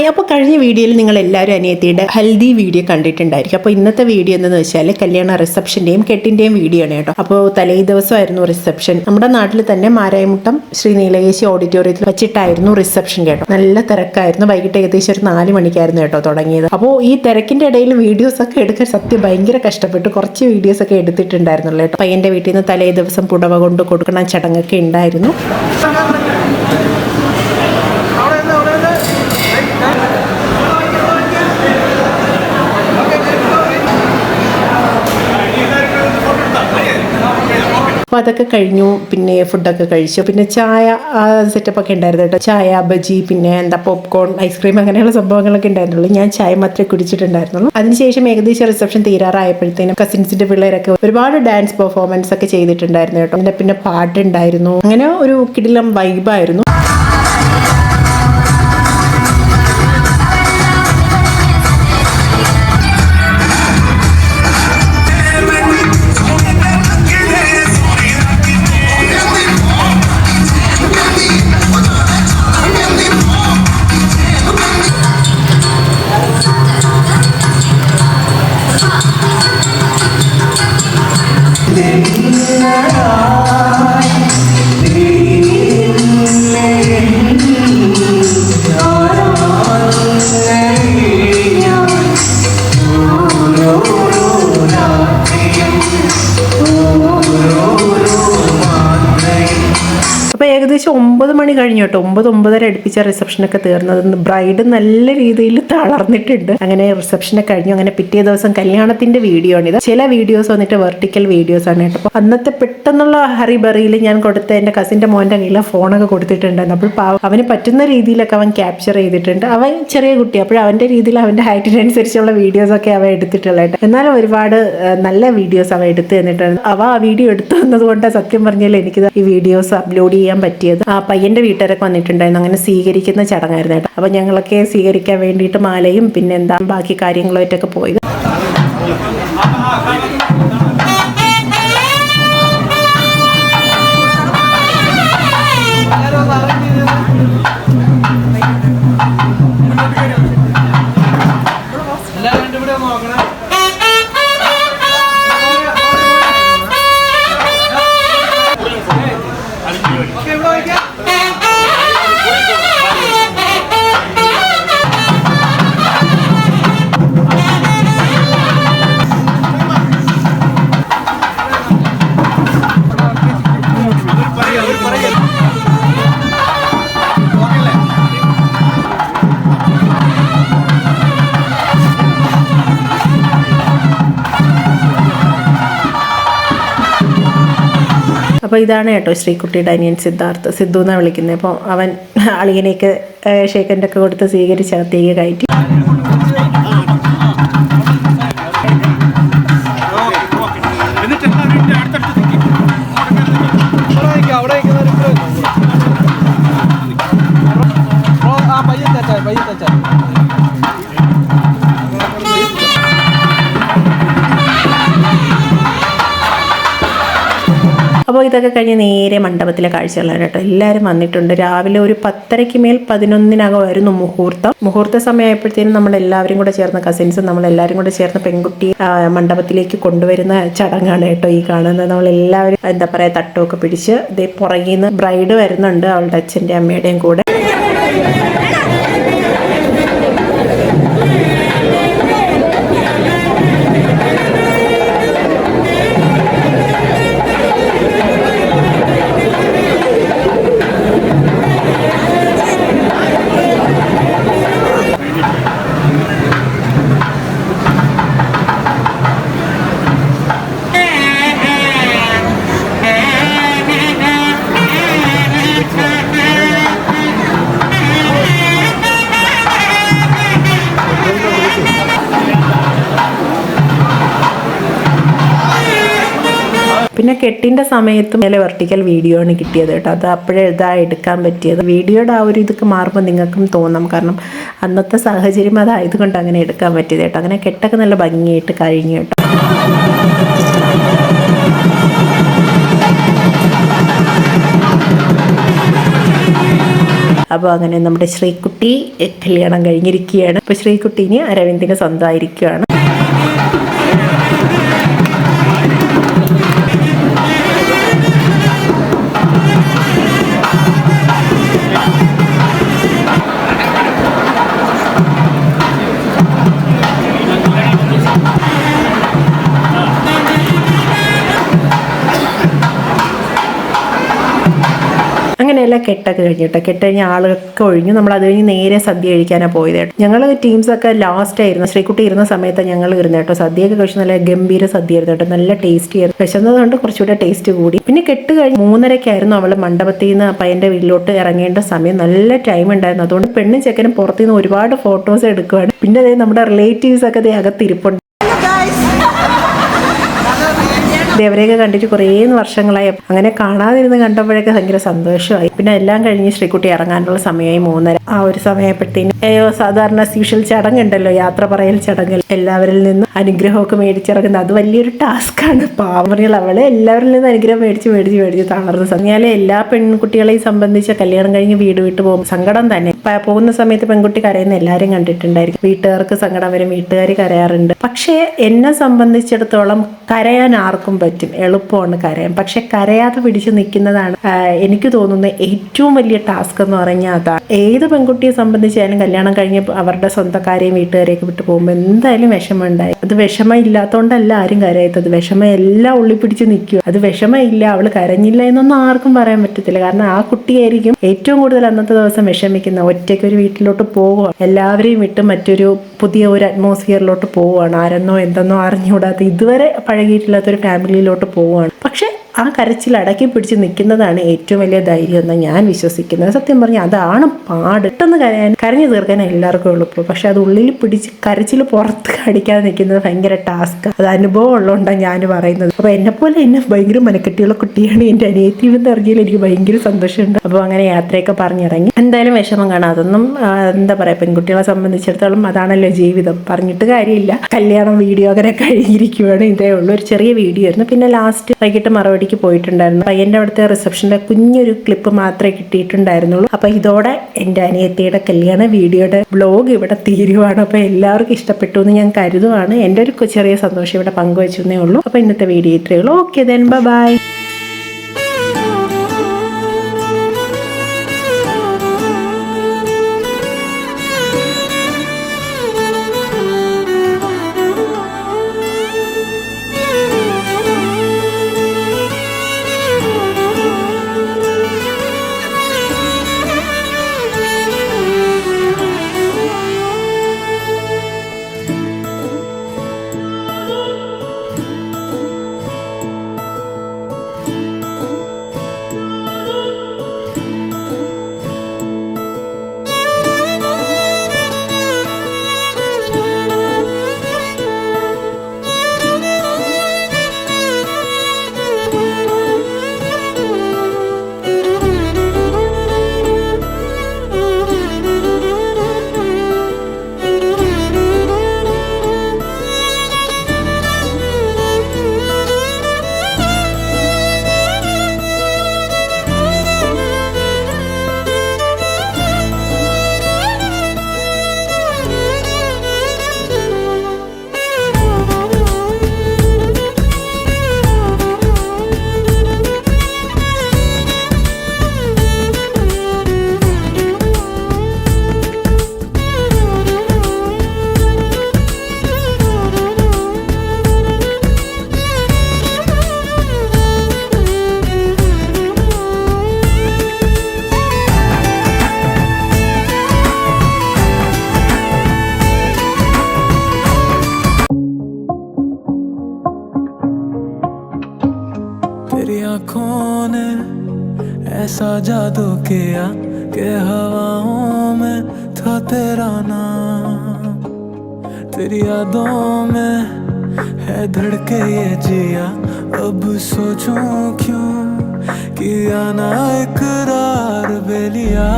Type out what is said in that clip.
Hi, അപ്പോൾ കഴിഞ്ഞ വീഡിയോയിൽ നിങ്ങൾ എല്ലാവരും അനിയത്തിയുടെ ഹൽദി വീഡിയോ കണ്ടിട്ടുണ്ടായിരിക്കും. അപ്പോൾ ഇന്നത്തെ വീഡിയോ എന്ന് വെച്ചാൽ കല്യാണ റിസപ്ഷൻ്റെയും കെട്ടിൻ്റെയും വീഡിയോ ആണ് കേട്ടോ. അപ്പോൾ തലേ ദിവസമായിരുന്നു റിസപ്ഷൻ. നമ്മുടെ നാട്ടിൽ തന്നെ മാരായമുട്ടം ശ്രീ നീലകേശി ഓഡിറ്റോറിയത്തിൽ വെച്ചിട്ടായിരുന്നു റിസപ്ഷൻ കേട്ടോ. നല്ല തിരക്കായിരുന്നു. വൈകിട്ട് ഏകദേശം ഒരു 4 മണിക്കായിരുന്നു കേട്ടോ തുടങ്ങിയത്. അപ്പോൾ ഈ തിരക്കിൻ്റെ ഇടയിൽ വീഡിയോസ് ഒക്കെ എടുക്കാൻ സത്യം ഭയങ്കര കഷ്ടപ്പെട്ടു. കുറച്ച് വീഡിയോസ് ഒക്കെ എടുത്തിട്ടുണ്ടായിരുന്നുള്ളൂ കേട്ടോ. പയ്യൻ്റെ വീട്ടിൽ നിന്ന് തലേ ദിവസം പുടവ കൊണ്ട് കൊടുക്കണ ചടങ്ങൊക്കെ ഉണ്ടായിരുന്നു. അപ്പോൾ അതൊക്കെ കഴിഞ്ഞു. പിന്നെ ഫുഡൊക്കെ കഴിച്ചു. പിന്നെ ചായ സെറ്റപ്പൊക്കെ ഉണ്ടായിരുന്നു കേട്ടോ. ചായ, ബജി, പിന്നെ പോപ്കോൺ, ഐസ്ക്രീം, അങ്ങനെയുള്ള സംഭവങ്ങളൊക്കെ ഉണ്ടായിരുന്നുള്ളൂ. ഞാൻ ചായ മാത്രമേ കുടിച്ചിട്ടുണ്ടായിരുന്നുള്ളൂ. അതിനുശേഷം ഏകദേശം റിസപ്ഷൻ തീരാറായപ്പോഴത്തേനും കസിൻസിന്റെ പിള്ളേരൊക്കെ ഒരുപാട് ഡാൻസ് പെർഫോമൻസ് ഒക്കെ ചെയ്തിട്ടുണ്ടായിരുന്നു കേട്ടോ. പിന്നെ പാട്ടുണ്ടായിരുന്നു. അങ്ങനെ ഒരു കിടിലം വൈബായിരുന്നു. അപ്പോൾ ഏകദേശം 9 മണി കഴിഞ്ഞു കേട്ടോ. 9-9:30 അടുപ്പിച്ച റിസപ്ഷനൊക്കെ തീർന്നത്. ബ്രൈഡ് നല്ല രീതിയിൽ തളർന്നിട്ടുണ്ട്. അങ്ങനെ റിസപ്ഷനൊക്കെ കഴിഞ്ഞു. അങ്ങനെ പിറ്റേ ദിവസം കല്യാണത്തിന്റെ വീഡിയോ ആണിത്. ചില വീഡിയോസ് വന്നിട്ട് വെർട്ടിക്കൽ വീഡിയോസ് ആണ് കേട്ടോ. അപ്പോൾ അന്നത്തെ പെട്ടെന്നുള്ള ഹറിബറിയിൽ ഞാൻ കൊടുത്ത എൻ്റെ കസിൻ്റെ മോൻ്റെ കയ്യിൽ ഫോണൊക്കെ കൊടുത്തിട്ടുണ്ടായിരുന്നു. അപ്പോൾ അവന് പറ്റുന്ന രീതിയിലൊക്കെ അവൻ ക്യാപ്ചർ ചെയ്തിട്ടുണ്ട്. അവൻ ചെറിയ കുട്ടി, അപ്പോൾ അവൻ്റെ രീതിയിൽ അവൻ്റെ ഹൈറ്റിനനുസരിച്ചുള്ള വീഡിയോസൊക്കെ അവൻ എടുത്തിട്ടുള്ളത്. എന്നാലും ഒരുപാട് നല്ല വീഡിയോസ് അവൻ എടുത്ത് തന്നിട്ടുണ്ട്. അവ ആ വീഡിയോ എടുത്തു തന്നതുകൊണ്ട് സത്യം പറഞ്ഞാൽ എനിക്ക് ഈ വീഡിയോസ് അപ്ലോഡ് ചെയ്യാൻ പറ്റിയത്. ആ പയ്യന്റെ വീട്ടുകാരൊക്കെ വന്നിട്ടുണ്ടായിരുന്നു. അങ്ങനെ സ്വീകരിക്കുന്ന ചടങ്ങായിരുന്നു കേട്ടോ. അപ്പൊ ഞങ്ങളൊക്കെ സ്വീകരിക്കാൻ വേണ്ടിയിട്ട് മാലയും പിന്നെ ബാക്കി കാര്യങ്ങളുമായിട്ടൊക്കെ പോയത്. അപ്പോൾ ഇതാണ് കേട്ടോ ശ്രീകുട്ടിയുടെ അനിയൻ സിദ്ധു എന്നാണ് വിളിക്കുന്നത്. അപ്പോൾ അവൻ അളിയനെയൊക്കെ ഷേക്കൻ്റെ ഒക്കെ കൊടുത്ത് സ്വീകരിച്ച് അകത്തേക്ക് കയറ്റി. അപ്പോൾ ഇതൊക്കെ കഴിഞ്ഞ് നേരെ മണ്ഡപത്തിലെ കാഴ്ചകളാണ് കേട്ടോ. എല്ലാവരും വന്നിട്ടുണ്ട്. രാവിലെ ഒരു 10:30 മേൽ 11-നകമായിരുന്നു മുഹൂർത്ത സമയമായപ്പോഴത്തേനും നമ്മളെല്ലാവരും കൂടെ ചേർന്ന് കസിൻസും നമ്മളെല്ലാവരും കൂടെ ചേർന്ന് പെൺകുട്ടി മണ്ഡപത്തിലേക്ക് കൊണ്ടുവരുന്ന ചടങ്ങാണ് കേട്ടോ ഈ കാണുന്നത്. നമ്മളെല്ലാവരും തട്ടുമൊക്കെ പിടിച്ച് ഇതേ പുറകിൽ നിന്ന് ബ്രൈഡ് വരുന്നുണ്ട് അവളുടെ അച്ഛൻ്റെ അമ്മയുടെയും കൂടെ. പിന്നെ കെട്ടിൻ്റെ സമയത്തും മേലെ വെർട്ടിക്കൽ വീഡിയോ ആണ് കിട്ടിയത് കേട്ടോ. അത് അപ്പോഴേ എടുക്കാൻ പറ്റിയത്. വീഡിയോയുടെ ആ ഒരു ഇതൊക്കെ മാറുമ്പോൾ നിങ്ങൾക്കും തോന്നാം. കാരണം അന്നത്തെ സാഹചര്യം അതായതുകൊണ്ട് അങ്ങനെ എടുക്കാൻ പറ്റിയത് കേട്ടോ. അങ്ങനെ കെട്ടൊക്കെ നല്ല ഭംഗിയായിട്ട് കഴിഞ്ഞു കേട്ടോ. അപ്പോൾ അങ്ങനെ നമ്മുടെ ശ്രീകുട്ടി കല്യാണം കഴിഞ്ഞിരിക്കുകയാണ്. അപ്പോൾ ശ്രീകുട്ടീന് അരവിന്ദിന് സ്വന്തമായിരിക്കുകയാണ്. അങ്ങനെയെല്ലാം കെട്ടൊക്കെ കഴിഞ്ഞിട്ട് കെട്ട് കഴിഞ്ഞ ആളൊക്കെ ഒഴിഞ്ഞു. നമ്മൾ അത് കഴിഞ്ഞ് നേരെ സദ്യ കഴിക്കാനാണ് പോയത് കേട്ടോ. ഞങ്ങൾ ടീംസൊക്കെ ലാസ്റ്റ് ആയിരുന്നു. ശ്രീകുട്ടി ഇരുന്ന സമയത്ത് ഞങ്ങൾ ഇരുന്ന് കേട്ടോ. സദ്യയൊക്കെ കഴിച്ച് നല്ല ഗംഭീര സദ്യ ആയിരുന്നു കേട്ടോ. നല്ല ടേസ്റ്റി ആയിരുന്നു. വിശന്നതുകൊണ്ട് കുറച്ചുകൂടെ ടേസ്റ്റ് കൂടി. പിന്നെ കെട്ട് കഴിഞ്ഞ് 3:30 അവൾ മണ്ഡപത്തിൽ നിന്ന് പയ്യന്റെ വീട്ടിലോട്ട് ഇറങ്ങേണ്ട സമയം. നല്ല ടൈം ഉണ്ടായിരുന്നു. അതുകൊണ്ട് പെണ്ണും ചെക്കനും പുറത്തുനിന്ന് ഒരുപാട് ഫോട്ടോസ് എടുക്കുവാണ്. പിന്നെ അതായത് നമ്മുടെ റിലേറ്റീവ്സ് ഒക്കെ അകത്തിരിപ്പുണ്ട്. അവരെയൊക്കെ കണ്ടിട്ട് കുറേ വർഷങ്ങളായി. അങ്ങനെ കാണാതിരുന്ന് കണ്ടപ്പോഴൊക്കെ ഭയങ്കര സന്തോഷമായി. പിന്നെ എല്ലാം കഴിഞ്ഞ് ശ്രീകുട്ടി ഇറങ്ങാനുള്ള സമയമായി 3:30. ആ ഒരു സമയപ്പോഴത്തേനും സാധാരണ സ്പെഷ്യൽ ചടങ്ങുണ്ടല്ലോ, യാത്ര പറയൽ ചടങ്ങ്, എല്ലാവരിൽ നിന്നും അനുഗ്രഹമൊക്കെ മേടിച്ചിറങ്ങുന്നത്. അത് വലിയൊരു ടാസ്ക്കാണ്. പാവങ്ങൾ അവളെ എല്ലാവരിൽ നിന്നും അനുഗ്രഹം മേടിച്ച് തളർന്ന് പറഞ്ഞാൽ എല്ലാ പെൺകുട്ടികളെയും സംബന്ധിച്ച് കല്യാണം കഴിഞ്ഞ് വീട് വിട്ട് പോകും സങ്കടം തന്നെ. പോകുന്ന സമയത്ത് പെൺകുട്ടി കരയുന്ന എല്ലാവരും കണ്ടിട്ടുണ്ടായിരിക്കും. വീട്ടുകാർക്ക് സങ്കടം വരും, വീട്ടുകാർ കരയാറുണ്ട്. പക്ഷേ എന്നെ സംബന്ധിച്ചിടത്തോളം കരയാൻ ആർക്കും പറ്റും, എളുപ്പമാണ് കരയാൻ. പക്ഷെ കരയാതെ പിടിച്ചു നിൽക്കുന്നതാണ് എനിക്ക് തോന്നുന്നത് ഏറ്റവും വലിയ ടാസ്ക് എന്ന് പറഞ്ഞാൽ അതാണ്. ഏത് പെൺകുട്ടിയെ സംബന്ധിച്ചാലും കല്യാണം കഴിഞ്ഞ് അവരുടെ സ്വന്തക്കാരെയും വീട്ടുകാരെയൊക്കെ വിട്ട് പോകുമ്പോൾ എന്തായാലും വിഷമം ഉണ്ടായി. അത് വിഷമം ഇല്ലാത്തതുകൊണ്ടല്ല ആരും കരയാത്തത്. വിഷമം എല്ലാം ഉള്ളി പിടിച്ച് നിൽക്കും. അത് വിഷമമില്ല, അവൾ കരഞ്ഞില്ല എന്നൊന്നും ആർക്കും പറയാൻ പറ്റത്തില്ല. കാരണം ആ കുട്ടിയായിരിക്കും ഏറ്റവും കൂടുതൽ അന്നത്തെ ദിവസം വിഷമിക്കുന്ന. ഒറ്റയ്ക്ക് ഒരു വീട്ടിലോട്ട് പോകുക, എല്ലാവരെയും വിട്ട് മറ്റൊരു പുതിയ ഒരു അറ്റ്മോസ്ഫിയറിലോട്ട് പോവുകയാണ്. ആരെന്നോ എന്തെന്നോ അറിഞ്ഞുകൂടാത്ത ഇതുവരെ പഴകിയിട്ടില്ലാത്തൊരു ഫാമിലിയിലോട്ട് പോവുകയാണ്. പക്ഷെ ആ കരച്ചിൽ അടക്കി പിടിച്ച് നിൽക്കുന്നതാണ് ഏറ്റവും വലിയ ധൈര്യം എന്ന് ഞാൻ വിശ്വസിക്കുന്നത്. സത്യം പറഞ്ഞാൽ അതാണ് പാട്. പെട്ടെന്ന് കരഞ്ഞു തീർക്കാൻ എല്ലാവർക്കും എളുപ്പം. പക്ഷെ അത് ഉള്ളിൽ പിടിച്ച് കരച്ചിൽ പുറത്ത് കാണിക്കാതെ നിൽക്കുന്നത് ഭയങ്കര ടാസ്ക്. അത് അനുഭവം ഉള്ളതുകൊണ്ടാണ് ഞാൻ പറയുന്നത്. അപ്പോൾ എന്നെപ്പോലെ എന്നെ ഭയങ്കര മനക്കെട്ടിയുള്ള കുട്ടിയാണ് എൻ്റെ അനിയത്തി എന്ന് അറിഞ്ഞാൽ എനിക്ക് ഭയങ്കര സന്തോഷമുണ്ട്. അപ്പോൾ അങ്ങനെ യാത്രയൊക്കെ പറഞ്ഞിറങ്ങി. എന്തായാലും വിഷമം കാണാം. അതൊന്നും എന്താ പറയുക, പെൺകുട്ടികളെ സംബന്ധിച്ചിടത്തോളം അതാണല്ലോ ജീവിതം. പറഞ്ഞിട്ട് കാര്യമില്ല. കല്യാണം വീഡിയോ അങ്ങനെ കഴിഞ്ഞിരിക്കുകയാണ്. ഇതേ ഉള്ളൂ, ഒരു ചെറിയ വീഡിയോ ആയിരുന്നു. പിന്നെ ലാസ്റ്റ് വൈകിട്ട് മറുപടി പോയിട്ടുണ്ടായിരുന്നു. പയ്യന്റെ അവിടുത്തെ റിസപ്ഷന്റെ കുഞ്ഞൊരു ക്ലിപ്പ് മാത്രമേ കിട്ടിയിട്ടുണ്ടായിരുന്നുള്ളൂ. അപ്പൊ ഇതോടെ എൻ്റെ അനിയത്തിയുടെ കല്യാണ വീഡിയോയുടെ വ്ലോഗ് ഇവിടെ തീരുവാണ്. അപ്പൊ എല്ലാവർക്കും ഇഷ്ടപ്പെട്ടു എന്ന് ഞാൻ കരുതുവാണ്. എൻ്റെ ഒരു ചെറിയ സന്തോഷം ഇവിടെ പങ്കുവെച്ചേ ഉള്ളൂ. അപ്പൊ ഇന്നത്തെ വീഡിയോ ഇത്രയേ ഉള്ളൂ. Okay then bye. तेरी आँखों ने ऐसा जादू किया कि हवाओं में था तेरा नाम। तेरी यादों में है धड़के ये जिया, अब सोचूं क्यों किया ना इकरार बेलिया।